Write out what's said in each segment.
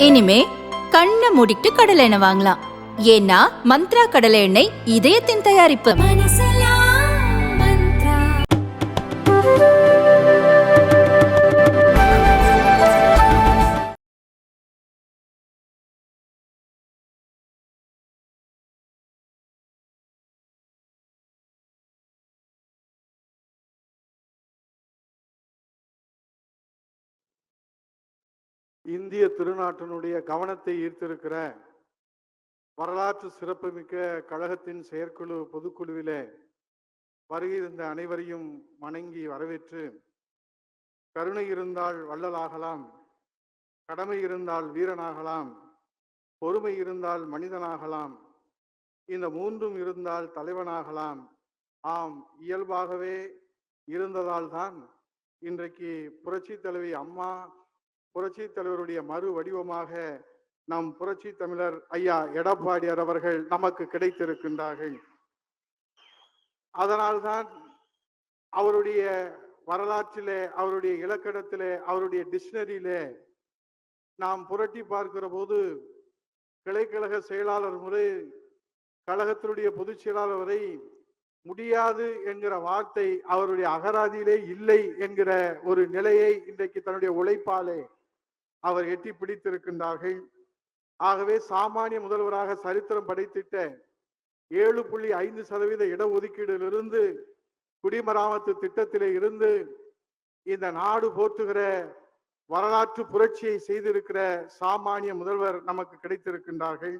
இனிமே கண்ணை மூடிட்டு கடலை எண்ணெய் வாங்கலாம். ஏன்னா மந்த்ரா கடலை எண்ணெய் இதயத்தின் தயாரிப்பு. இந்திய திருநாட்டினுடைய கவனத்தை ஈர்த்திருக்கிற வரலாற்று சிறப்புமிக்க கழகத்தின் செயற்குழு பொதுக்குழுவிலே வருகின்ற அனைவரையும் வணங்கி வரவேற்று, கருணை இருந்தால் வள்ளலாகலாம், கடமை இருந்தால் வீரனாகலாம், பொறுமை இருந்தால் மனிதனாகலாம், இந்த மூன்றும் இருந்தால் தலைவனாகலாம், ஆம் இயல்பாகவே இருந்ததால் தான் இன்றைக்கு புரட்சி தலைவி அம்மா புரட்சி தலைவருடைய மறு வடிவமாக நம் புரட்சி தமிழர் ஐயா எடப்பாடியார் அவர்கள் நமக்கு கிடைத்திருக்கின்றார்கள். அதனால்தான் அவருடைய வரலாற்றிலே, அவருடைய இலக்கணத்திலே, அவருடைய டிக்ஷனரியிலே நாம் புரட்டி பார்க்கிற போது கிளைக்கழக செயலாளர் முறை கழகத்தினுடைய பொதுச் செயலாளர் வரை முடியாது என்கிற வார்த்தை அவருடைய அகராதியிலே இல்லை என்கிற ஒரு நிலையை இன்றைக்கு தன்னுடைய உழைப்பாலே அவர் எட்டி பிடித்திருக்கின்றார்கள். ஆகவே சாமானிய முதல்வராக சரித்திரம் படைத்திட்ட 7.5% இடஒதுக்கீடிலிருந்து குடிமராமத்து திட்டத்திலே இருந்து இந்த நாடு போற்றுகிற வரலாற்று புரட்சியை செய்திருக்கிற சாமானிய முதல்வர் நமக்கு கிடைத்திருக்கின்றார்கள்.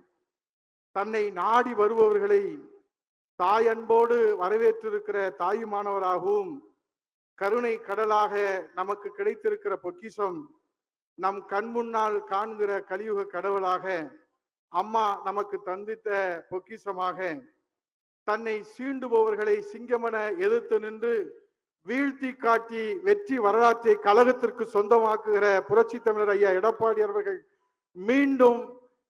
தன்னை நாடி வருபவர்களை தாய் அன்போடு வரவேற்றிருக்கிற தாயுமானவராகவும் கருணை கடலாக நமக்கு கிடைத்திருக்கிற பொக்கிஷம், நம் கண் முன்னால் காண்கிற கலியுக கடவுளாக அம்மா நமக்கு தந்தித்த பொக்கிஷமாக, தன்னை சீண்டுபவர்களை சிங்கமென எதிர்த்து நின்று வீழ்த்தி காட்டி வெற்றி வரலாற்றை கழகத்திற்கு சொந்தமாக்குகிற புரட்சி தமிழர் ஐயா எடப்பாடி அவர்கள் மீண்டும்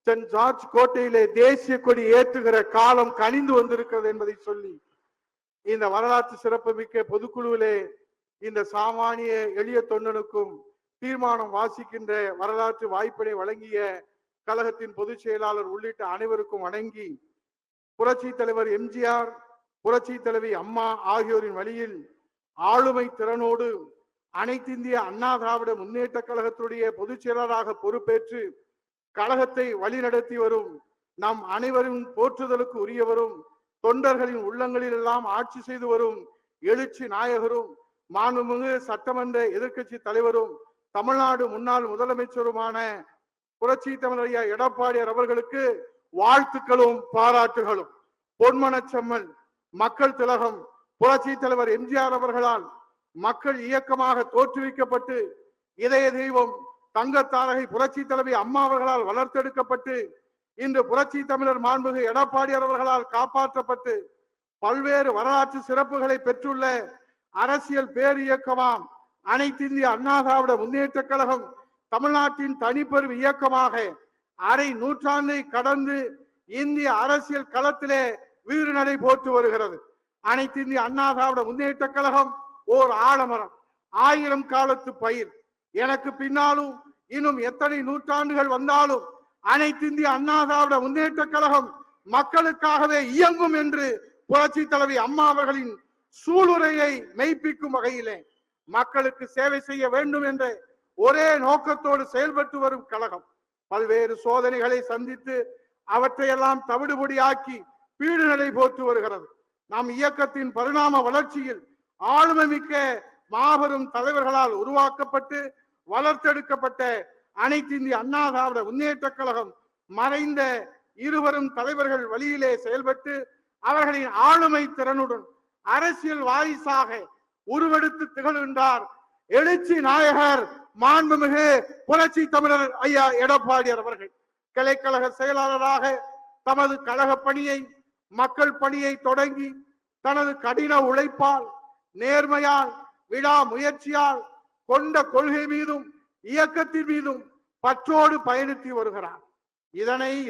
சென்ட் ஜார்ஜ் கோட்டையிலே தேசிய கொடி ஏற்றுகிற காலம் கனிந்து வந்திருக்கிறது என்பதை சொல்லி, இந்த வரலாற்று சிறப்புமிக்க பொதுக்குழுவிலே இந்த சாமானிய எளிய தொண்டனுக்கும் தீர்மானம் வாசிக்கின்ற வரலாற்று வாய்ப்பினை வழங்கிய கழகத்தின் பொதுச் செயலாளர் உள்ளிட்ட அனைவருக்கும் வணங்கி, புரட்சி தலைவர் எம்ஜிஆர், புரட்சி தலைவி அம்மா ஆகியோரின் வழியில் ஆளுமை திறனோடு அனைத்திந்திய அண்ணா திராவிட முன்னேற்ற கழகத்துடைய பொதுச் செயலாளராக பொறுப்பேற்று கழகத்தை வழிநடத்தி வரும் நம் அனைவரும் போற்றுதலுக்கு உரியவரும், தொண்டர்களின் உள்ளங்களில் எல்லாம் ஆட்சி செய்து வரும் எழுச்சி நாயகரும், மாண்புமிகு சட்டமன்ற எதிர்க்கட்சி தலைவரும், தமிழ்நாடு முன்னாள் முதலமைச்சருமான புரட்சி தமிழர் ஐயா எடப்பாடியார் அவர்களுக்கு வாழ்த்துக்களும் பாராட்டுகளும். பொன்மனச்செம்மல் மக்கள் திலகம் புரட்சி தலைவர் எம்ஜிஆர் அவர்களால் மக்கள் இயக்கமாக தோற்றுவிக்கப்பட்டு, இதய தெய்வம் தங்கத்தாரகை புரட்சி தலைவி அம்மா அவர்களால் வளர்த்தெடுக்கப்பட்டு, இன்று புரட்சி தமிழர் மாண்புமிகு எடப்பாடியார் அவர்களால் காப்பாற்றப்பட்டு பல்வேறு வரலாற்று சிறப்புகளை பெற்றுள்ள அரசியல் பேர் இயக்கமாம் அனைத்திந்திய அண்ணா திராவிட முன்னேற்ற கழகம் தமிழ்நாட்டின் தனிப்பெரும் இயக்கமாக அரை நூற்றாண்டை கடந்து இந்திய அரசியல் களத்திலே வீறு நடை போட்டு வருகிறது. அனைத்திந்திய அண்ணா திராவிட முன்னேற்ற கழகம் ஓர் ஆலமரம், 1000 காலத்து பயிர். எனக்கு பின்னாலும் இன்னும் எத்தனை நூற்றாண்டுகள் வந்தாலும் அனைத்திந்திய அண்ணா திராவிட முன்னேற்ற கழகம் மக்களுக்காகவே இயங்கும் என்று புரட்சி தலைவி அம்மா அவர்களின் சூளுரையை மெய்ப்பிக்கும் வகையிலே மக்களுக்கு சேவை செய்ய வேண்டும் என்ற ஒரே நோக்கத்தோடு செயல்பட்டு வரும் கழகம் பல்வேறு சோதனைகளை சந்தித்து அவற்றையெல்லாம் தவிடுபொடியாக்கி பீடு நடை போட்டு வருகிறது. நம் இயக்கத்தின் பரிணாம வளர்ச்சியில் ஆளுமை மிக்க மாபெரும் தலைவர்களால் உருவாக்கப்பட்டு வளர்த்தெடுக்கப்பட்ட அனைத்திந்திய அண்ணா திராவிட முன்னேற்ற கழகம் மறைந்த இருவரும் தலைவர்கள் வழியிலே செயல்பட்டு அவர்களின் ஆளுமை திறனுடன் அரசியல் வாரிசாக உருவெடுத்து திகழ்கின்றார் எழுச்சி நாயகர் மாண்புமிகு புரட்சி தமிழர் ஐயா எடப்பாடியார் அவர்கள். கிளைக்கழக செயலாளராக தமது கழக பணியை, மக்கள் பணியை தொடங்கி தனது கடின உழைப்பால், நேர்மையால், விடா முயற்சியால், கொண்ட கொள்கை மீதும் இயக்கத்தின் மீதும் பற்றோடு பயணித்து வருகிறார்.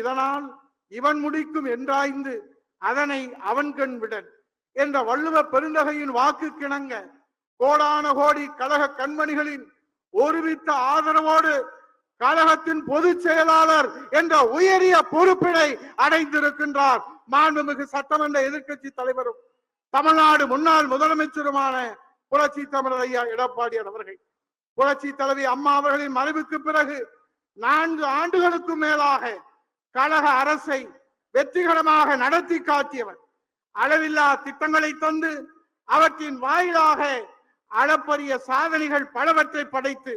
இதனால் இவன் முடிக்கும் என்றாய்ந்து அதனை அவன் கண் விடன் என்ற வள்ளுவ பெருந்தகையின் வாக்கு கிணங்க கோடான கோடி கழக கண்மணிகளின் ஒருமித்த ஆதரவோடு கழகத்தின் பொதுச் செயலாளர் என்ற உயரிய பொறுப்பினை அடைந்திருக்கின்றார். மாண்புமிகு சட்டமன்ற எதிர்க்கட்சி தலைவரும் தமிழ்நாடு முன்னாள் முதலமைச்சருமான புரட்சி தமிழர் ஐயா எடப்பாடியார் அவர்கள், புரட்சி தலைவி அம்மா அவர்களின் மறைவுக்கு பிறகு 4 ஆண்டுகளுக்கும் மேலாக கழக அரசை வெற்றிகரமாக நடத்தி காட்டியவர். அளவில்லா திட்டங்களை தந்து அவற்றின் வாயிலாக அளப்பரிய சாதனைகள் பலவற்றை படைத்து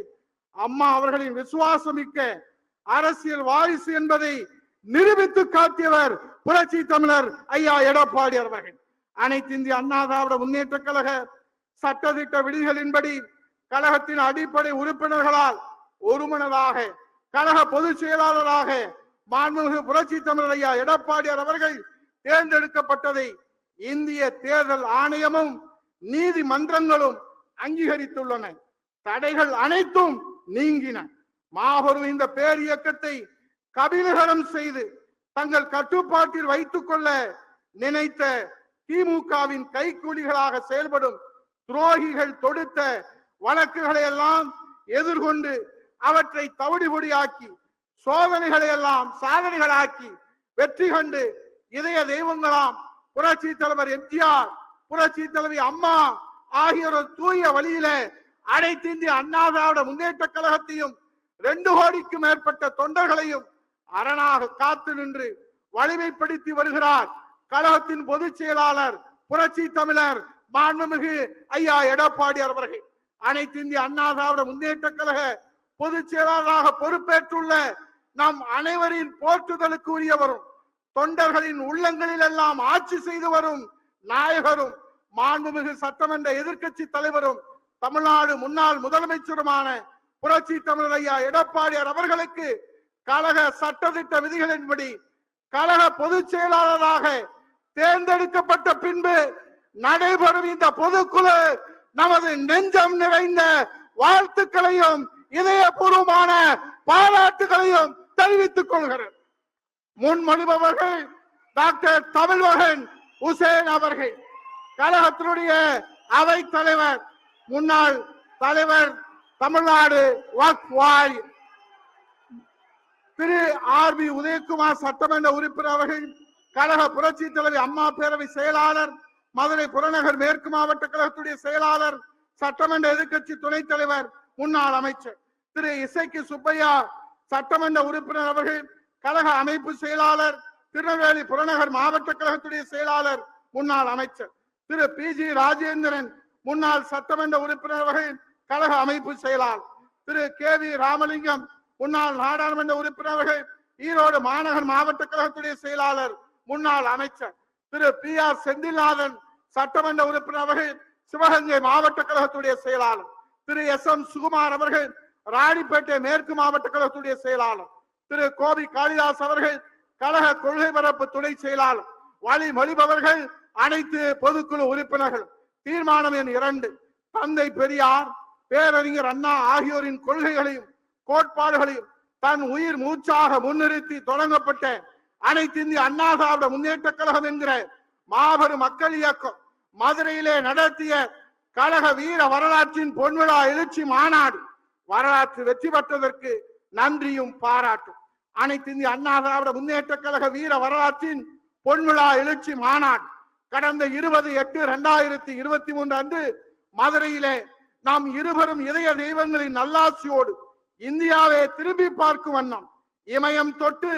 அம்மா அவர்களின் விசுவாசமிக்க அரசியல் வாரிசு என்பதை நிரூபித்து காட்டியவர் புரட்சி தமிழர் ஐயா எடப்பாடி அவர்கள். அனைத்து இந்திய அண்ணா திராவிட முன்னேற்ற கழக சட்டத்திட்ட விதிகளின்படி கழகத்தின் அடிப்படை உறுப்பினர்களால் ஒருமனதாக கழக பொதுச் செயலாளராக மாண்புமிகு புரட்சி தமிழர் ஐயா எடப்பாடியார் அவர்கள் தேர்ந்தெடுக்கப்பட்டதை இந்திய தேர்தல் ஆணையமும் நீதிமன்றங்களும் அங்கீகரித்துள்ளன. தடைகள் அனைத்தும் நீங்கின. மாபெரும் இந்த பேர் இயக்கத்தை கபிலகரம் செய்து தங்கள் கட்டுப்பாட்டில் வைத்துக் கொள்ள நினைத்த திமுகவின் கைக்கூலிகளாக செயல்படும் துரோகிகள் தொடுத்த வழக்குகளை எல்லாம் எதிர்கொண்டு அவற்றை தவிடுபொடியாக்கி சோதனைகளை எல்லாம் சாதனைகளாக்கி வெற்றி கண்டு இதய தெய்வங்களாம் புரட்சி தலைவர் எம்ஜிஆர், புரட்சி தலைவி அம்மா ஆகியோர் தூய வழியில அனைத்து இந்திய அண்ணா திராவிட முன்னேற்ற கழகத்தையும் 2 கோடிக்கும் மேற்பட்ட தொண்டர்களையும் அரணாக காத்து நின்று வலிமைப்படுத்தி வருகிறார் கழகத்தின் பொதுச் செயலாளர் புரட்சி தமிழர் மாண்புமிகு ஐயா எடப்பாடியார் அவர்கள். அனைத்து இந்திய அண்ணா திராவிட முன்னேற்ற கழக பொதுச் செயலாளராக பொறுப்பேற்றுள்ள நம் அனைவரின் போற்றுதலுக்கு உரியவரும் தொண்டர்களின் உள்ளங்களில் எல்லாம் ஆட்சி செய்து வரும் நாயகரும் மாண்புமிகு சட்டமன்ற எதிர்க்கட்சி தலைவரும் தமிழ்நாடு முன்னாள் முதலமைச்சருமான புரட்சி தமிழர் ஐயா எடப்பாடியார் அவர்களுக்கு கழக சட்டத்திட்ட விதிகளின்படி கழக பொதுச் செயலாளராக தேர்ந்தெடுக்கப்பட்ட பின்பு நடைபெறும் இந்த பொதுக்குழு நமது நெஞ்சம் நிறைந்த வாழ்த்துக்களையும் இதயபூர்வமான பாராட்டுகளையும் தெரிவித்துக் கொள்கிறார். முன்மொழிபவர்கள் டாக்டர் தமிழ்மகன் உசேன் அவர்கள், கழகத்தினுடைய அவை தலைவர் முன்னாள் தலைவர் தமிழ்நாடு வக்ஃப் வாரியம் திரு ஆர்.பி. உதயகுமார் சட்டமன்ற உறுப்பினர் அவர்கள், கழக புரட்சி தலைவி அம்மா பேரவை செயலாளர், மதுரை புறநகர் மேற்கு மாவட்ட கழகத்துடைய செயலாளர், சட்டமன்ற எதிர்க்கட்சி துணைத் தலைவர், முன்னாள் அமைச்சர் திரு இசைக்கு சுப்பையா சட்டமன்ற உறுப்பினர் அவர்கள், கழக அமைப்பு செயலாளர், திருநெல்வேலி புறநகர் மாவட்ட கழகத்துடைய செயலாளர், முன்னாள் அமைச்சர் திரு பி.ஜி. ராஜேந்திரன் முன்னாள் சட்டமன்ற உறுப்பினர் அவர்கள், கழக அமைப்பு செயலாளர் திரு கே.வி. ராமலிங்கம் முன்னாள் நாடாளுமன்ற உறுப்பினர் அவர்கள், ஈரோடு மாநகர் மாவட்ட கழகத்துடைய செயலாளர், முன்னாள் அமைச்சர் திரு பி.ஆர். செந்தில்நாதன் சட்டமன்ற உறுப்பினர் அவர்கள், சிவகங்கை மாவட்ட கழகத்துடைய செயலாளர் திரு எஸ்.எம். சுகுமார் அவர்கள், ராணிப்பேட்டை மேற்கு மாவட்ட கழகத்துடைய செயலாளர் திரு கோபி காளிதாஸ் அவர்கள், கழக கொள்கை பரப்பு துணை செயலாளர், வழிமொழிபவர்கள் அனைத்து பொதுக்குழு உறுப்பினர்கள். தீர்மானம் எண் 2, தந்தை பெரியார், பேரறிஞர் அண்ணா ஆகியோரின் கொள்கைகளையும் கோட்பாடுகளையும் தன் உயிர் மூச்சாக முன்னிறுத்தி தொடங்கப்பட்ட அனைத்து இந்திய அண்ணா திராவிட முன்னேற்ற கழகம் என்கிற மாபெரும் மக்கள் இயக்கம் மதுரையிலே நடத்திய கழக வீர வரலாற்றின் பொன்விழா எழுச்சி மாநாடு வரலாற்று வெற்றி பெற்றதற்கு நன்றியும் பாராட்டும். அனைத்து இந்திய அண்ணா திராவிட முன்னேற்ற கழக வீர வரலாற்றின் பொன்விழா எழுச்சி மாநாடு கடந்த 20/8/2023 அன்று மதுரையிலே நாம் இருவரும் இதய தெய்வங்களின் நல்லாட்சியோடு இந்தியாவை திரும்பி பார்க்கும் வண்ணம் இமயம் தொட்டு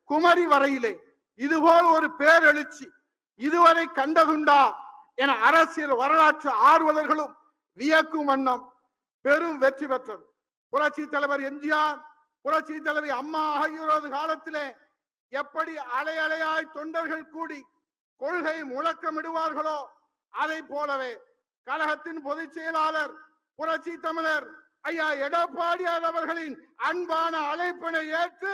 குமரி வரையிலே இதுபோல் ஒரு பேரெழுச்சி இதுவரை கண்டதுண்டா என அரசியல் வரலாற்று ஆர்வலர்களும் வியக்கும் வண்ணம் பெரும் வெற்றி பெற்றது. புரட்சி தலைவர் எம்ஜிஆர், புரட்சி தலைவி அம்மா ஆகியோரது காலத்திலே எப்படி அலை அலையாய் தொண்டர்கள் கூடி கொள்கை முழக்கமிடுவார்களோ அதை போலவே கழகத்தின் பொதுச் செயலாளர் புரட்சி தமிழர் ஐயா எடப்பாடியார் அவர்களின் அன்பான அழைப்பினை ஏற்று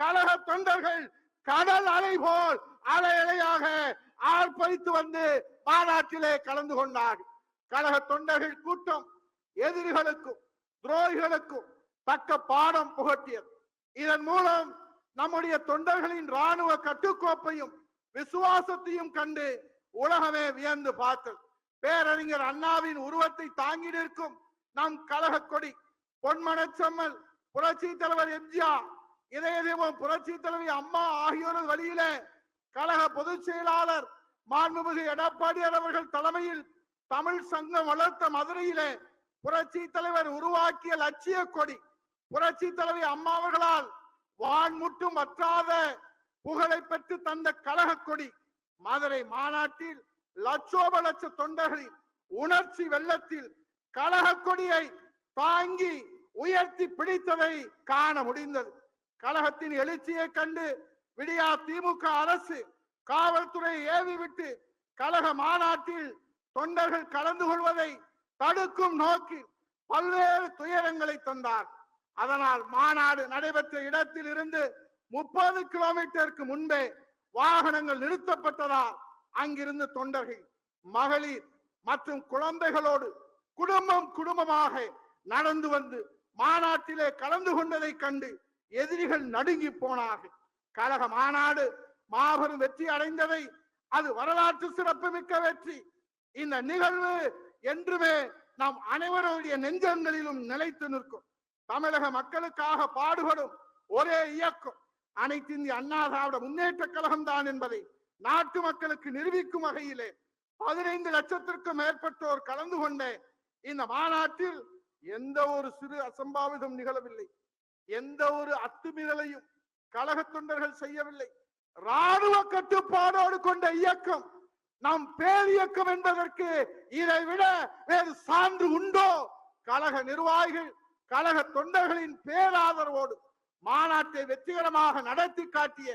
கழக தொண்டர்கள் கடல் அலை போல் அலை அலையாக ஆர்ப்பரித்து வந்து மாநாட்டிலே கலந்து கொண்டார்கள். கழக தொண்டர்கள் கூட்டம் எதிரிகளுக்கும் துரோகிகளுக்கும் தக்க பாடம் புகட்டியது. இதன் மூலம் நம்முடைய தொண்டர்களின் ராணுவ கட்டுக்கோப்பையும் விசுவாசத்தையும் கண்டு உலகமே வியந்து பார்த்தது. பேரறிஞர் அண்ணாவின் உருவத்தை தாங்கி நிற்கும் நம் கழக கொடி பொன்மனச்செம்மல் புரட்சி தலைவர் எம்ஜிஆர், இதய தெய்வம் புரட்சி தலைவி அம்மா ஆகியோரது வழியில கழக பொதுச் செயலாளர் மாண்புமிகு எடப்பாடியார் அவர்கள் தலைமையில் தமிழ் சங்கம் வளர்த்த மதுரையிலே புரட்சி தலைவர் உருவாக்கிய லட்சிய கொடி, புரட்சி தலைவி அம்மா அவர்களால் வான்முட்டும் வற்றாத புகழை பெற்று தந்த கழக கொடி மதுரை மாநாட்டில் லட்சோப லட்ச தொண்டர்களின் உணர்ச்சி வெள்ளத்தில் கழக கொடியை தாங்கி உயர்த்தி பிடித்ததை காண முடிந்தது. கழகத்தின் எழுச்சியை கண்டு விடியா திமுக அரசு காவல்துறையை ஏவி விட்டு கழக மாநாட்டில் தொண்டர்கள் கலந்து கொள்வதை தடுக்கும் நோக்கில் பல்வேறு துயரங்களை தந்தார். அதனால் மாநாடு நடைபெற்ற இடத்தில் இருந்து 30 கிலோமீட்டருக்கு முன்பே வாகனங்கள் நிறுத்தப்பட்டதால் அங்கிருந்து தொண்டர்கள், மகளிர் மற்றும் குழந்தைகளோடு குடும்பமாக நடந்து வந்து மாநாட்டிலே கலந்து கொண்டதை கண்டு எதிரிகள் நடுங்கி போனார்கள். கழக மாநாடு மாபெரும் வெற்றி அடைந்ததை அது வரலாற்று சிறப்புமிக்க வெற்றி. இந்த நிகழ்வு என்றுமே நம் அனைவருடைய நெஞ்சங்களிலும் நிலைத்து நிற்கும். தமிழக மக்களுக்காக பாடுபடும் ஒரே இயக்கம் அனைத்து இந்திய அண்ணா திராவிட முன்னேற்ற கழகம் தான் என்பதை நாட்டு மக்களுக்கு நிரூபிக்கும் வகையிலே 15 லட்சத்திற்கும் மேற்பட்டோர் கலந்து கொண்ட இந்த மாநாட்டில் எந்த ஒரு சிறு அசம்பாவிதம் நிகழவில்லை. எந்த ஒரு அத்துமீறலையும் கழக தொண்டர்கள் செய்யவில்லை. ராணுவ கட்டுப்பாடோடு கொண்ட இயக்கம் நம் பேரியக்கம் என்பதற்கு இதை விட வேறு சான்று உண்டோ? கழக நிர்வாகிகள் கழக தொண்டர்களின் பேராதரவோடு மாநாட்டை வெற்றிகரமாக நடத்தி காட்டிய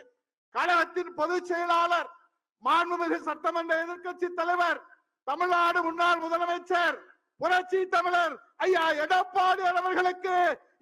கழகத்தின் பொதுச் செயலாளர் மாண்புமிகு சட்டமன்ற எதிர்க்கட்சி தலைவர் தமிழ்நாடு முன்னாள் முதலமைச்சர் புரட்சி தமிழர் ஐயா எடப்பாடி அவர்களுக்கு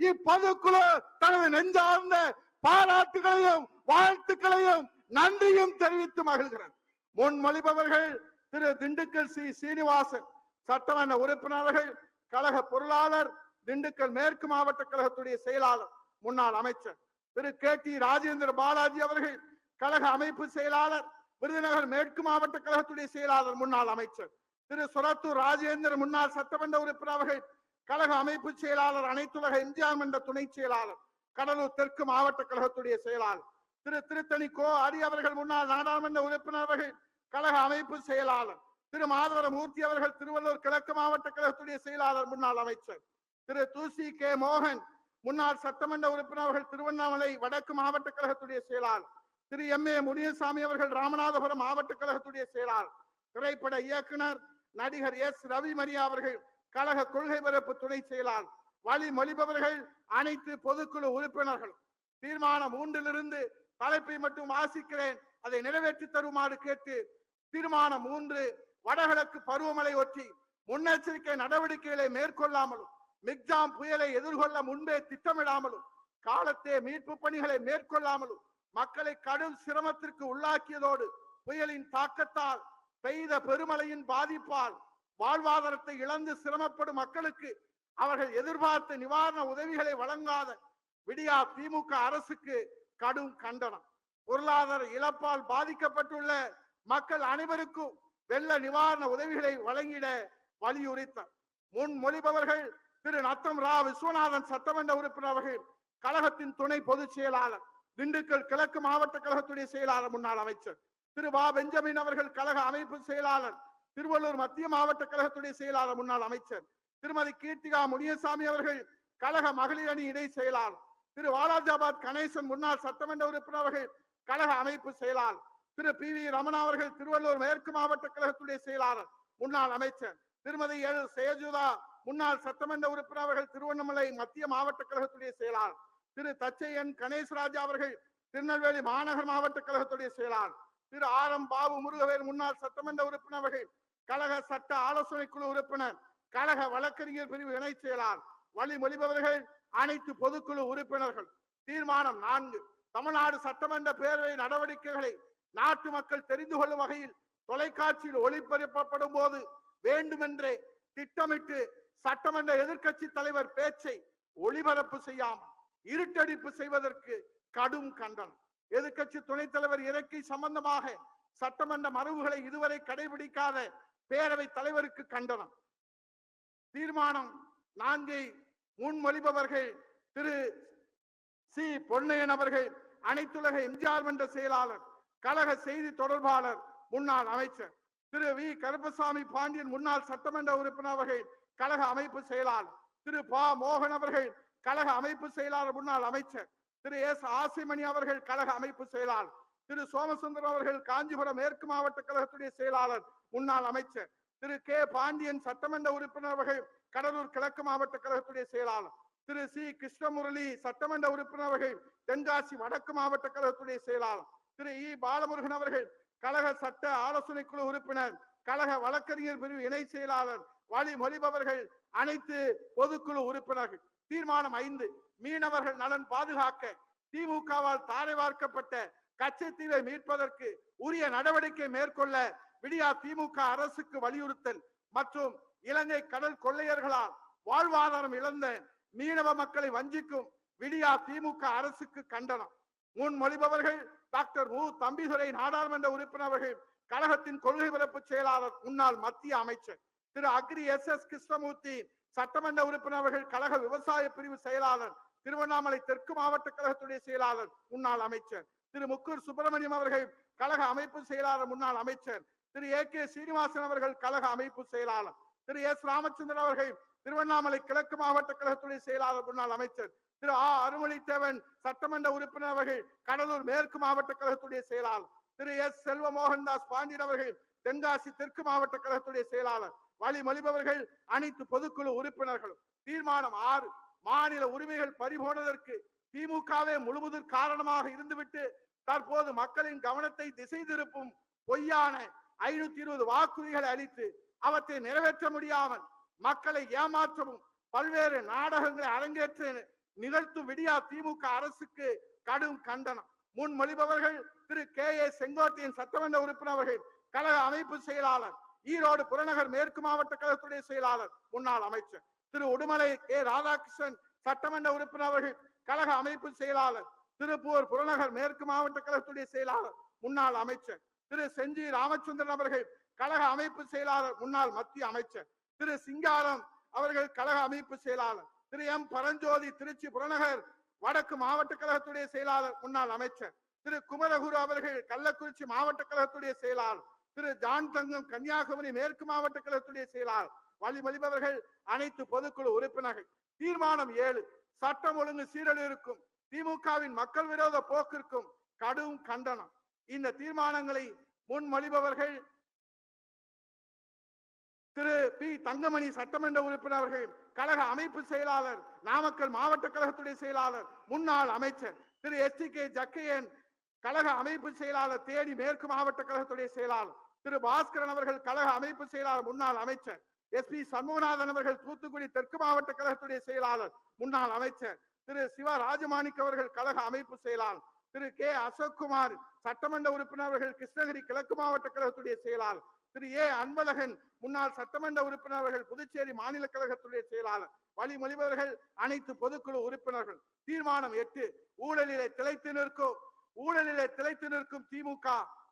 இப்பொதுக்குழு தனது நெஞ்சார்ந்த பாராட்டுகளையும் வாழ்த்துக்களையும் நன்றியும் தெரிவித்து மகிழ்கிறார். முன்மொழிபவர்கள் திரு திண்டுக்கல் சி சீனிவாசன், சட்டமன்ற உறுப்பினர்கள், கழக பொருளாளர், திண்டுக்கல் மேற்கு மாவட்ட கழகத்துடைய செயலாளர் முன்னாள் அமைச்சர் திரு கே டி ராஜேந்திர பாலாஜி அவர்கள், கழக அமைப்பு செயலாளர், விருதுநகர் மேற்கு மாவட்ட கழகத்துடைய செயலாளர் முன்னாள் அமைச்சர் திரு சுரத்தூர் ராஜேந்திர முன்னாள் சட்டமன்ற உறுப்பினர் அவர்கள், கழக அமைப்பு செயலாளர், அனைத்துலக எம்ஜிஆர் மன்ற துணை செயலாளர், கடலூர் தெற்கு மாவட்ட கழகத்துடைய செயலாளர் திரு திருத்தணி கோ அரி அவர்கள் முன்னாள் நாடாளுமன்ற உறுப்பினர் அவர்கள், கழக அமைப்பு செயலாளர் திரு மாதவர மூர்த்தி அவர்கள், திருவள்ளூர் கிழக்கு மாவட்ட கழகத்துடைய செயலாளர் முன்னாள் அமைச்சர் திரு தூசி கே மோகன் முன்னாள் சட்டமன்ற உறுப்பினர் அவர்கள், திருவண்ணாமலை வடக்கு மாவட்ட கழகத்துடைய செயலாளர் திரு எம் ஏ முனியசாமி அவர்கள், ராமநாதபுரம் மாவட்ட கழகத்துடைய செயலாளர், திரைப்பட இயக்குனர் நடிகர் எஸ் ரவி மரியா அவர்கள், கழக கொள்கை பரப்பு துணை செயலாளர், வழி மொழிபவர்கள் அனைத்து பொதுக்குழு உறுப்பினர்கள். தீர்மானம் 3 தலைப்பை மட்டும் வாசிக்கிறேன், அதை நிறைவேற்றி தருமாறு கேட்டு, தீர்மானம் 3 வடகிழக்கு பருவமழை ஒட்டி முன்னெச்சரிக்கை நடவடிக்கைகளை மேற்கொள்ளாமலும் மிக்ஜாம் புயலை எதிர்கொள்ள முன்பே திட்டமிடாமலும் காலத்தே மீட்பு பணிகளை மேற்கொள்ளாமலும் மக்களை கடும் சிரமத்திற்கு உள்ளாக்கியதோடு புயலின் தாக்கத்தால் பெய்த பெருமழையின் பாதிப்பால் வாழ்வாதாரத்தை இழந்து சிரமப்படும் மக்களுக்கு அவர்கள் எதிர்பார்த்த நிவாரண உதவிகளை வழங்காத விடியா திமுக அரசுக்கு கடும் கண்டனம். பொருளாதார இழப்பால் பாதிக்கப்பட்டுள்ள மக்கள் அனைவருக்கும் வெள்ள நிவாரண உதவிகளை வழங்கிட வலியுறுத்தார். முன்மொழிபவர்கள் திரு நத்தம் ரா விஸ்வநாதன் சட்டமன்ற உறுப்பினர் அவர்கள், கழகத்தின் துணை பொதுச் செயலாளர், திண்டுக்கல் கிழக்கு மாவட்ட கழகத்துடைய செயலாளர் முன்னாள் அமைச்சர் திரு வா பெஞ்சமின் அவர்கள், கழக அமைப்பு செயலாளர், திருவள்ளூர் மத்திய மாவட்ட கழகத்துடைய செயலாளர் முன்னாள் அமைச்சர் திருமதி கீர்த்திகா முனியசாமி அவர்கள், கழக மகளிர் அணி இணை செயலாளர் திரு வாலாஜாபாத் கணேசன் முன்னாள் சட்டமன்ற உறுப்பினர் அவர்கள், கழக அமைப்பு செயலாளர் திரு பி வி ரமணா அவர்கள், திருவள்ளூர் மேற்கு மாவட்ட கழகத்துடைய செயலாளர் முன்னாள் அமைச்சர் திருமதி எல் சேஜுதா முன்னாள் சட்டமன்ற உறுப்பினர் அவர்கள், திருவண்ணாமலை மத்திய மாவட்ட கழகத்துடைய செயலாளர் திரு தச்சையன் கணேஷ்ராஜா அவர்கள், திருநெல்வேலி மாநகர் மாவட்ட கழகத்துடைய செயலாளர் திரு ஆர் எம் பாபு முருகவேல் முன்னாள் சட்டமன்ற உறுப்பினர் அவர்கள், கழக சட்ட ஆலோசனை குழு உறுப்பினர், கழக வழக்கறிஞர் பிரிவு இணை செயலாளர், வழி மொழிபவர்கள் அனைத்து பொதுக்குழு உறுப்பினர்கள். தீர்மானம் 4 தமிழ்நாடு சட்டமன்ற பேரவை நடவடிக்கைகளை நாட்டு மக்கள் தெரிந்து கொள்ளும் வகையில் தொலைக்காட்சியில் ஒளிபரப்பப்படும் போது வேண்டுமென்றே திட்டமிட்டு சட்டமன்ற எதிர்க்கட்சி தலைவர் பேச்சை ஒளிபரப்பு செய்யாமல் இருட்டடிப்பு செய்வதற்கு கடும் கண்டனம். எதிர்க்கட்சி துணைத் தலைவர் இறக்கை சம்பந்தமாக சட்டமன்ற மரபுகளை இதுவரை கடைபிடிக்காத பேரவை தலைவருக்கு கண்டனம். தீர்மானம் 4 முன்மொழிபவர்கள் திரு சி பொன்னையன் அவர்கள் அனைத்துலக எம்ஜிஆர் மன்ற செயலாளர், கழக செய்தி தொடர்பாளர், முன்னாள் அமைச்சர். திரு வி கருப்பசாமி பாண்டியன் முன்னாள் சட்டமன்ற உறுப்பினர் அவர்கள் கழக அமைப்பு செயலாளர். திரு பா மோகன் அவர்கள் கழக அமைப்பு செயலாளர், முன்னாள் அமைச்சர். திரு எஸ் ஆசிமணி அவர்கள் கழக அமைப்பு செயலாளர். திரு சோமசுந்தரம் அவர்கள் காஞ்சிபுரம் மேற்கு மாவட்ட கழகத்துடைய செயலாளர், முன்னாள் அமைச்சர். திரு கே பாண்டியன் சட்டமன்ற உறுப்பினர் அவர்கள் கடலூர் கிழக்கு மாவட்ட கழகத்துடைய செயலாளர். திரு சி கிருஷ்ணமுரளி சட்டமன்ற உறுப்பினர் அவர்கள் தென்காசி வடக்கு மாவட்ட கழகத்துடைய செயலாளர். திரு இ பாலமுருகன் அவர்கள் கழக சட்ட ஆலோசனை குழு உறுப்பினர், கழக வழக்கறிஞர் பிரிவு இணை செயலாளர். வழிமொழிபவர்கள் அனைத்து பொதுக்குழு உறுப்பினர்கள். தீர்மானம் 5, மீனவர்கள் நலன் பாதுகாக்க திமுகவால் தாரை வார்க்கப்பட்ட கச்சத்தீவை மீட்பதற்கு உரிய நடவடிக்கை மேற்கொள்ள விடியா திமுக அரசுக்கு வலியுறுத்தல் மற்றும் இலங்கை கடல் கொள்ளையர்களால் வாழ்வாதாரம் இழந்த மீனவ மக்களை வஞ்சிக்கும் விடியா திமுக அரசுக்கு கண்டனம். முன்மொழிபவர்கள் டாக்டர் மு தம்பிதுரை நாடாளுமன்ற உறுப்பினர் அவர்கள், கழகத்தின் கொள்கை பரப்பு செயலாளர், முன்னாள் மத்திய அமைச்சர். திரு அக்ரி எஸ் எஸ் கிருஷ்ணமூர்த்தி சட்டமன்ற உறுப்பினர் அவர்கள் கழக விவசாய பிரிவு செயலாளர், திருவண்ணாமலை தெற்கு மாவட்ட கழகத்துடைய செயலாளர், முன்னாள் அமைச்சர். திரு முக்கூர் சுப்பிரமணியம் அவர்கள் கழக அமைப்பு செயலாளர், முன்னாள் அமைச்சர். திரு ஏ கே சீனிவாசன் அவர்கள் கழக அமைப்பு செயலாளர். திரு எஸ் ராமச்சந்திரன் அவர்கள் திருவண்ணாமலை கிழக்கு மாவட்ட கழகத்துடைய செயலாளர், முன்னாள் அமைச்சர். திரு ஆ அருமொழித்தேவன் சட்டமன்ற உறுப்பினர் அவர்கள் கடலூர் மேற்கு மாவட்ட கழகத்துடைய செயலாளர். திரு எஸ் செல்வ மோகன்தாஸ் பாண்டியன் அவர்கள் தென்காசி தெற்கு மாவட்ட கழகத்துடைய செயலாளர். வழிமொழிபவர்கள் அனைத்து பொதுக்குழு உறுப்பினர்களும். தீர்மானம் 6, மாநில உரிமைகள் பறிபோனதற்கு திமுகவே முழுவதும் காரணமாக இருந்துவிட்டு தற்போது மக்களின் கவனத்தை திசை திருப்பும் பொய்யான 520 வாக்குறுதிகளை அளித்து அவற்றை நிறைவேற்ற முடியாமல் மக்களை ஏமாற்றவும் பல்வேறு நாடகங்களை அரங்கேற்ற நிகழ்த்தும் விடியா திமுக அரசுக்கு கடும் கண்டனம். முன்மொழிபவர்கள் திரு கே ஏ செங்கோட்டையன் சட்டமன்ற உறுப்பினர் அவர்கள் கழக அமைப்பு செயலாளர், ஈரோடு புறநகர் மேற்கு மாவட்ட கழகத்துடைய செயலாளர், முன்னாள் அமைச்சர். திரு உடுமலை கே ராதாகிருஷ்ணன் சட்டமன்ற உறுப்பினர் அவர்கள் கழக அமைப்பு செயலாளர், திருப்பூர் புறநகர் மேற்கு மாவட்ட கழகத்துடைய செயலாளர், முன்னாள் அமைச்சர். திரு செஞ்சி ராமச்சந்திரன் அவர்கள் கழக அமைப்பு செயலாளர், முன்னாள் மத்திய அமைச்சர். திரு சிங்காரம் அவர்கள் கழக அமைப்பு செயலாளர். திரு எம் பரஞ்சோதி திருச்சி புறநகர் வடக்கு மாவட்ட கழகத்துடைய செயலாளர், முன்னாள் அமைச்சர். திரு குமரகுரு அவர்கள் கள்ளக்குறிச்சி மாவட்ட கழகத்துடைய செயலாளர். திரு ஜான் தங்கம் கன்னியாகுமரி மேற்கு மாவட்ட கழகத்துடைய செயலாளர். வழிமொழிபவர்கள் அனைத்து பொதுக்குழு உறுப்பினர்கள். தீர்மானம் 7, சட்டம் ஒழுங்கு சீரழிவிற்கும் திமுகவின் மக்கள் விரோத போக்கிற்கும் கடும் கண்டனம். இந்த தீர்மானங்களை முன்மொழிபவர்கள் திரு பி தங்கமணி சட்டமன்ற உறுப்பினர் அவர்கள் கழக அமைப்பு செயலாளர், நாமக்கல் மாவட்ட கழகத்துடைய செயலாளர், முன்னாள் அமைச்சர். திரு எஸ் டி கே ஜக்கையன் கழக அமைப்பு செயலாளர், தேனி மேற்கு மாவட்ட கழகத்துடைய செயலாளர். திரு பாஸ்கரன் அவர்கள் கழக அமைப்பு செயலாளர், முன்னாள் அமைச்சர். எஸ் பி சண்முகநாதன் அவர்கள் தூத்துக்குடி தெற்கு மாவட்ட கழகத்துடைய செயலாளர், முன்னாள் அமைச்சர். திரு சிவ ராஜமாணிக் அவர்கள் கழக அமைப்பு செயலாளர். திரு கே அசோக்குமார் சட்டமன்ற உறுப்பினர் அவர்கள் கிருஷ்ணகிரி கிழக்கு மாவட்ட கழகத்துடைய செயலாளர். திரு ஏ அன்பழகன் முன்னாள் சட்டமன்ற உறுப்பினர் அவர்கள் புதுச்சேரி மாநில கழகத்துடைய செயலாளர். வழிமொழிபவர்கள் அனைத்து பொதுக்குழு உறுப்பினர்கள். தீர்மானம் 8, ஊழலிலே திளைத்து நிற்கும் திமுக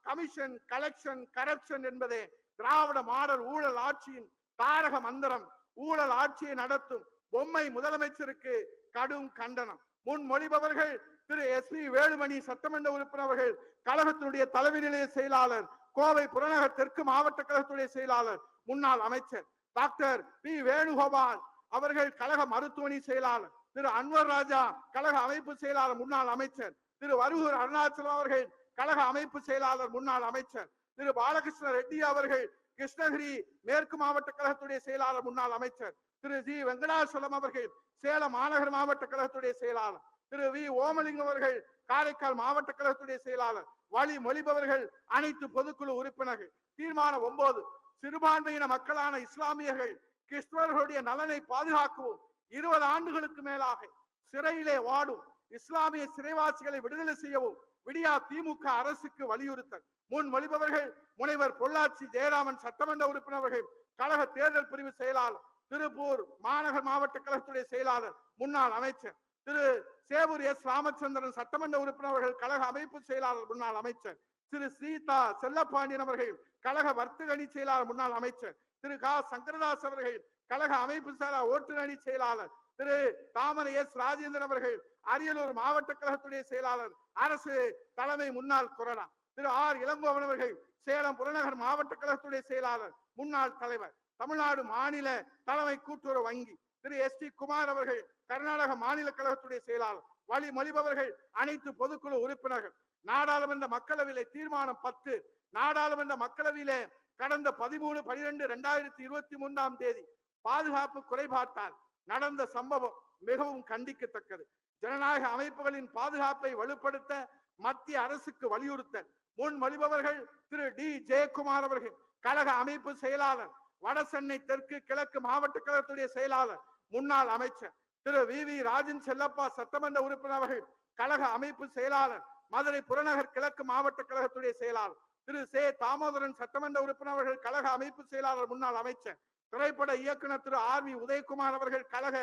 கமிஷன், கலெக்ஷன், கரப்ஷன் என்பதே திராவிட மாடல் ஊழல் ஆட்சியின் தாரக மந்திரம். ஊழல் ஆட்சியை நடத்தும் பொம்மை முதலமைச்சருக்கு கடும் கண்டனம். முன்மொழிபவர்கள் திரு எஸ் பி வேலுமணி சட்டமன்ற உறுப்பினர் அவர்கள் கழகத்தினுடைய தலைமை நிலைய செயலாளர், கோவை புறநகர் தெற்கு மாவட்ட கழகத்துடைய செயலாளர், முன்னாள் அமைச்சர். டாக்டர் பி வேணுகோபால் அவர்கள் கழக மருத்துவமனை செயலாளர். திரு அன்வர் ராஜா கழக அமைப்பு செயலாளர், முன்னாள் அமைச்சர். திரு வருகூர் அருணாச்சலம் அவர்கள் கழக அமைப்பு செயலாளர், முன்னாள் அமைச்சர். திரு பாலகிருஷ்ண ரெட்டி அவர்கள் கிருஷ்ணகிரி மேற்கு மாவட்ட கழகத்துடைய செயலாளர், முன்னாள் அமைச்சர். திரு ஜி வெங்கடாசலம் அவர்கள் சேலம் மாநகர் மாவட்ட கழகத்துடைய செயலாளர். திரு வி ஓமலிங்கம் அவர்கள் காரைக்கால் மாவட்ட கழகத்துடைய செயலாளர். வழிமொழிபவர்கள் அனைத்து பொதுக்குழு உறுப்பினர்கள். தீர்மானம் 9, சிறுபான்மையின மக்களான இஸ்லாமியர்கள் கிறிஸ்தவர்களுடைய நலனை பாதுகாக்கவும் 20 ஆண்டுகளுக்கு மேலாக சிறையிலே வாடும் இஸ்லாமிய சிறைவாசிகளை விடுதலை செய்யவும் விடியா திமுக அரசுக்கு வலியுறுத்தல். முன்மொழிபவர்கள் முனைவர் பொள்ளாச்சி ஜெயராமன் சட்டமன்ற உறுப்பினர்கள் கழக தேர்தல் பிரிவு செயலாளர், திருப்பூர் மாநகர் மாவட்ட கழகத்துடைய செயலாளர், முன்னாள் அமைச்சர். திரு சேவூர் எஸ் ராமச்சந்திரன் சட்டமன்ற உறுப்பினர்கள் கழக அமைப்பு செயலாளர், முன்னாள் அமைச்சர். திரு சீதா செல்லப்பாண்டியன் அவர்கள் கழக வர்த்தக அணி செயலாளர், முன்னாள் அமைச்சர். திரு கா சங்கரதாஸ் அவர்கள் கழக அமைப்பு செயலாளர், ஓட்டுநர் அணி செயலாளர். திரு தாமரை எஸ் ராஜேந்திரன் அவர்கள் அரியலூர் மாவட்ட கழகத்துடைய செயலாளர் அரசு தலைமை முன்னாள் கொறடா. திரு ஆர் இளங்கோவன் அவர்கள் சேலம் புறநகர் மாவட்ட கழகத்துடைய செயலாளர் முன்னாள் தலைவர் தமிழ்நாடு மாநில தலைமை கூட்டுறவு வங்கி. திரு எஸ் டி குமார் அவர்கள் கர்நாடக மாநில கழகத்துடைய செயலாளர். வழிமொழிபவர்கள் அனைத்து பொதுக்குழு உறுப்பினர்கள். நாடாளுமன்ற மக்களவையிலே தீர்மானம் 10. நாடாளுமன்ற மக்களவையிலே கடந்த 13/12/2023 பாதுகாப்பு குறைபாட்டால் நடந்த சம்பவம் மிகவும் கண்டிக்கத்தக்கது. ஜனநாயக அமைப்புகளின் பாதுகாப்பை வலுப்படுத்த மத்திய அரசுக்கு வலியுறுத்தல். முன்மொழிபவர்கள் திரு டி ஜெயக்குமார் அவர்கள் கழக அமைப்பு செயலாளர், வடசென்னை தெற்கு கிழக்கு மாவட்ட கழகத்துடைய செயலாளர், முன்னாள் அமைச்சர். திரு வி வி ராஜன் செல்லப்பா சட்டமன்ற உறுப்பினர் அவர்கள் கழக அமைப்பு செயலாளர், மதுரை புறநகர் கிழக்கு மாவட்ட கழகத்துடைய செயலாளர். திரு சே தாமோதரன் சட்டமன்ற உறுப்பினர் அவர்கள் கழக அமைப்பு செயலாளர், முன்னாள் அமைச்சர். திரைப்பட இயக்குனர் திரு ஆர் வி உதயகுமார் அவர்கள் கழக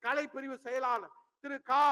கலை பிரிவு செயலாளர். திரு கா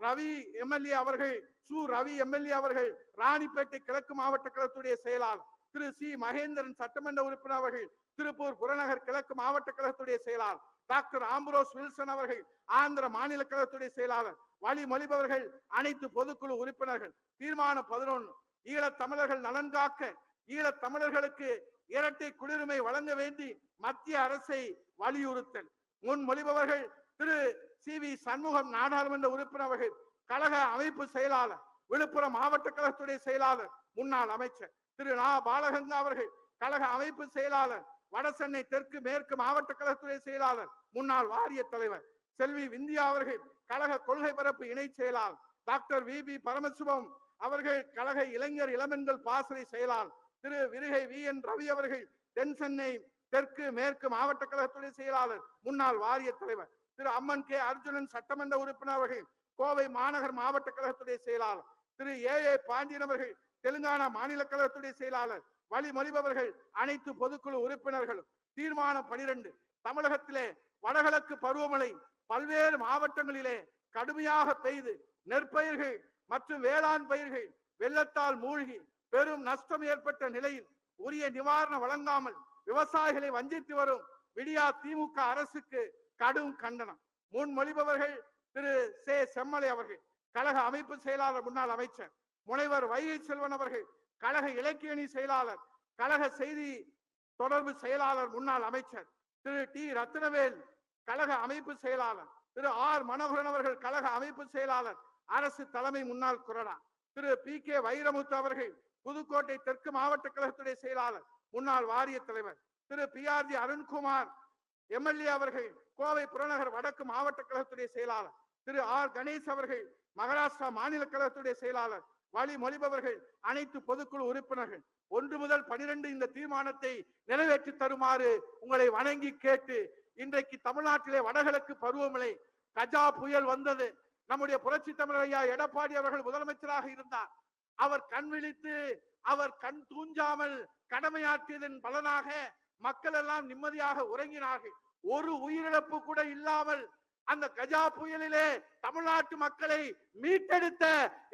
ரவி எம்எல்ஏ அவர்கள், சு ரவி எம்எல்ஏ அவர்கள் ராணிப்பேட்டை கிழக்கு மாவட்ட கழகத்துடைய செயலாளர். திரு சி மகேந்திரன் சட்டமன்ற உறுப்பினர் அவர்கள் திருப்பூர் புறநகர் கிழக்கு மாவட்ட கழகத்துடைய செயலாளர். டாக்டர் ஆம்பரோஸ் வில்சன் அவர்கள் ஆந்திர மாநில கழகத்துடைய செயலாளர். வழிமொழிபவர்கள் அனைத்து பொதுக்குழு உறுப்பினர்கள். தீர்மானம் 11. ஈழத் தமிழர்கள் நலன் காக்க ஈழத் தமிழர்களுக்கு இரட்டை குடியுரிமை வழங்க வேண்டி மத்திய அரசை வலியுறுத்தல். முன்மொழிபவர்கள் திரு சி வி சண்முகம் நாடாளுமன்ற உறுப்பினர் அவர்கள் கழக அமைப்பு செயலாளர், விழுப்புரம் மாவட்ட கழகத்துடைய செயலாளர், முன்னாள் அமைச்சர். திரு நா பாலகங்கா அவர்கள் கழக அமைப்பு செயலாளர், வடசென்னை தெற்கு மேற்கு மாவட்ட கழகத்துடைய செயலாளர், முன்னாள் வாரிய தலைவர். செல்வி விந்தியா அவர்கள் கழக கொள்கை பரப்பு இணை செயலாளர். டாக்டர் வி பி பரமசிவம் அவர்கள் கழக இளைஞர் இளமென்கள் பாசறை செயலாளர். திரு விருகை வி என் ரவி அவர்கள் தென் சென்னை தெற்கு மேற்கு மாவட்ட கழகத்துடைய செயலாளர், முன்னாள் வாரிய தலைவர். திரு அம்மன் கே அர்ஜுனன் சட்டமன்ற உறுப்பினர் அவர்கள் கோவை மாநகர் மாவட்ட கழகத்துடைய செயலாளர். திரு ஏ ஏ பாண்டியன் அவர்கள் தெலுங்கானா மாநில கழகத்துடைய செயலாளர். வழிமொழிபவர்கள் அனைத்து பொதுக்குழு உறுப்பினர்களும். தீர்மானம் 12. தமிழகத்திலே வடகிழக்கு பருவமழை பல்வேறு மாவட்டங்களிலே கடுமையாக பெய்து நெற்பயிர்கள் மற்றும் வேளாண் பயிர்கள் வெள்ளத்தால் மூழ்கி பெரும் நஷ்டம் ஏற்பட்ட நிலையில் உரிய நிவாரணம் வழங்காமல் விவசாயிகளை வஞ்சித்து வரும் விடியா திமுக அரசுக்கு கடும் கண்டனம். முன்மொழிபவர்கள் திரு சே செம்மலை அவர்கள் கழக அமைப்பு செயலாளர், முன்னாள் அமைச்சர். முனைவர் வைகை செல்வன் அவர்கள் கழக இலக்கியணி செயலாளர், கழக செய்தி தொடர்பு செயலாளர், முன்னாள் அமைச்சர். திரு டி ரத்னவேல் கழக அமைப்பு செயலாளர். திரு ஆர் மனோகரன் அவர்கள் கழக அமைப்பு செயலாளர், அரசு தலைமை முன்னாள் கொறடா. திரு பி கே வைரமுத்து அவர்கள் புதுக்கோட்டை தெற்கு மாவட்ட கழகத்துடைய செயலாளர், முன்னாள் வாரிய தலைவர். Thiru P R G Arunkumar MLA அவர்கள் கோவை புறநகர் வடக்கு மாவட்ட கழகத்துடைய செயலாளர். திரு ஆர் கணேஷ் அவர்கள் மகாராஷ்டிரா மாநில கழகத்துடைய செயலாளர். வழிமொழிபவர்கள் அனைத்து பொதுக்குழு உறுப்பினர்கள். 1 முதல் 12 இந்த தீர்மானத்தை நிறைவேற்றி தருமாறு உங்களை வணங்கி கேட்டு, இன்றைக்கு தமிழ்நாட்டிலே வடகிழக்கு பருவமழை கஜா புயல் வந்தது. நம்முடைய புரட்சி தமிழர் ஐயா எடப்பாடி அவர்கள் முதலமைச்சராக இருந்தார். அவர் கண் விழித்து அவர் கண் தூஞ்சாமல் கடமையாற்றியதன் பலனாக மக்கள் எல்லாம் நிம்மதியாக உறங்கினார்கள். ஒரு உயிரிழப்பு கூட இல்லாமல் அந்த கஜா புயலிலே தமிழ்நாட்டு மக்களை மீட்டெடுத்த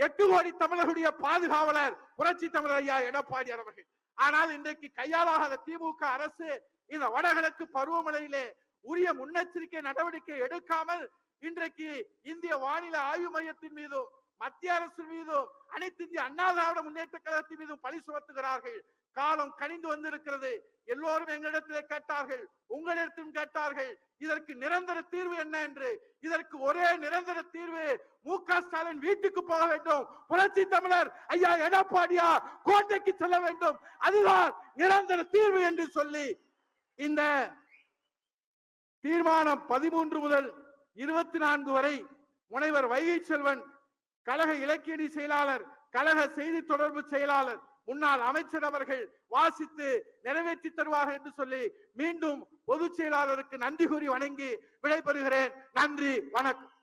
8 கோடி தமிழர்களுடைய பாதுகாவலர் புரட்சி தமிழர் ஐயா எடப்பாடி அவர்கள். ஆனால் இன்றைக்கு கையாளாத திமுக அரசு இந்த வடகிழக்கு பருவமழையிலே உரிய முன்னெச்சரிக்கை நடவடிக்கை எடுக்காமல் இன்றைக்கு இந்திய வானிலை ஆய்வு மையத்தின் மீதும் மத்திய அரசு மீதும் அனைத்து இந்திய அண்ணா திராவிட முன்னேற்ற கழகத்தின் மீதும் பழி சுமத்துகிறார்கள். காலம் கனிந்து வந்திருக்கிறது. எல்லோரும் எங்களிடத்திலே கேட்டார்கள், உங்களிடத்திலும் கேட்டார்கள், இதற்கு நிரந்தர தீர்வு என்ன என்று. இதற்கு ஒரே நிரந்தர தீர்வு மு.க. ஸ்டாலின் வீட்டுக்கு போக வேண்டும், புரட்சி தமிழர் ஐயா எடப்பாடியா கோட்டைக்கு செல்ல வேண்டும், அதுதான் நிரந்தர தீர்வு என்று சொல்லி இந்த தீர்மானம் 13 முதல் 24 வரை முனைவர் வைகை செல்வன் கழக இலக்கியணி செயலாளர், கழக செய்தி தொடர்பு செயலாளர், முன்னாள் அமைச்சர் அவர்கள் வாசித்து நிறைவேற்றி தருவார்கள் என்று சொல்லி மீண்டும் பொதுச் செயலாளருக்கு நன்றி கூறி வணங்கி விடைபெறுகிறேன். நன்றி, வணக்கம்.